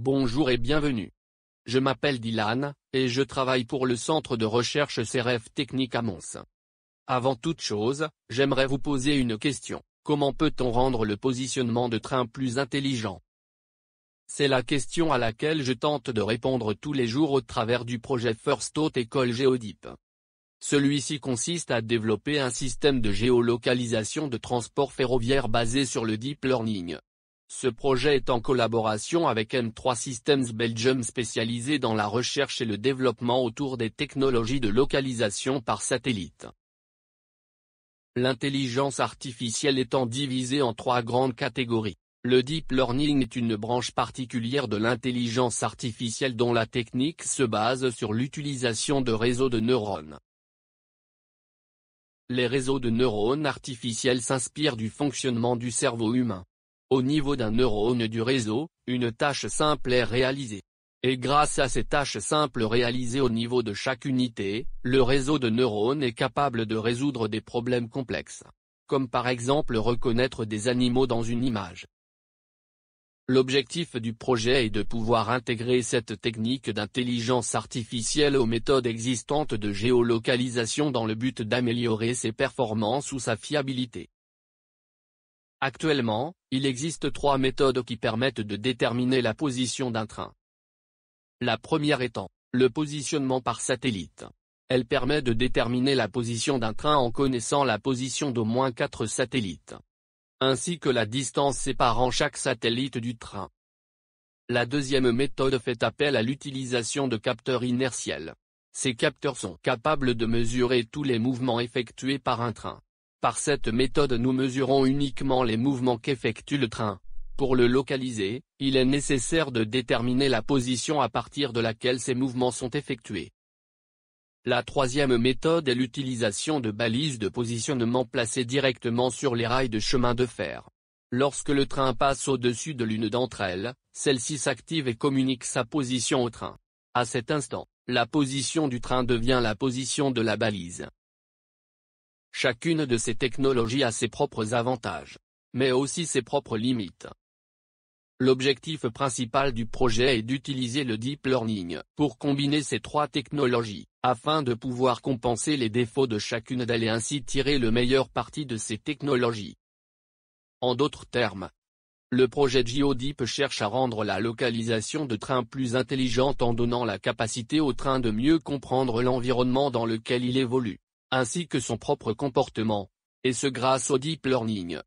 Bonjour et bienvenue. Je m'appelle Dylan, et je travaille pour le centre de recherche CRF Technique à Mons. Avant toute chose, j'aimerais vous poser une question. Comment peut-on rendre le positionnement de train plus intelligent? C'est la question à laquelle je tente de répondre tous les jours au travers du projet First Haute École Géodeep. Celui-ci consiste à développer un système de géolocalisation de transport ferroviaire basé sur le deep learning. Ce projet est en collaboration avec M3 Systems Belgium spécialisé dans la recherche et le développement autour des technologies de localisation par satellite. L'intelligence artificielle étant divisée en trois grandes catégories. Le deep learning est une branche particulière de l'intelligence artificielle dont la technique se base sur l'utilisation de réseaux de neurones. Les réseaux de neurones artificiels s'inspirent du fonctionnement du cerveau humain. Au niveau d'un neurone du réseau, une tâche simple est réalisée. Et grâce à ces tâches simples réalisées au niveau de chaque unité, le réseau de neurones est capable de résoudre des problèmes complexes. Comme par exemple reconnaître des animaux dans une image. L'objectif du projet est de pouvoir intégrer cette technique d'intelligence artificielle aux méthodes existantes de géolocalisation dans le but d'améliorer ses performances ou sa fiabilité. Actuellement, il existe trois méthodes qui permettent de déterminer la position d'un train. La première étant le positionnement par satellite. Elle permet de déterminer la position d'un train en connaissant la position d'au moins 4 satellites, ainsi que la distance séparant chaque satellite du train. La deuxième méthode fait appel à l'utilisation de capteurs inertiels. Ces capteurs sont capables de mesurer tous les mouvements effectués par un train. Par cette méthode nous mesurons uniquement les mouvements qu'effectue le train. Pour le localiser, il est nécessaire de déterminer la position à partir de laquelle ces mouvements sont effectués. La troisième méthode est l'utilisation de balises de positionnement placées directement sur les rails de chemin de fer. Lorsque le train passe au-dessus de l'une d'entre elles, celle-ci s'active et communique sa position au train. À cet instant, la position du train devient la position de la balise. Chacune de ces technologies a ses propres avantages, mais aussi ses propres limites. L'objectif principal du projet est d'utiliser le deep learning pour combiner ces trois technologies, afin de pouvoir compenser les défauts de chacune d'elles et ainsi tirer le meilleur parti de ces technologies. En d'autres termes, le projet GeoDeep cherche à rendre la localisation de trains plus intelligente en donnant la capacité au train de mieux comprendre l'environnement dans lequel il évolue, ainsi que son propre comportement, et ce grâce au deep learning.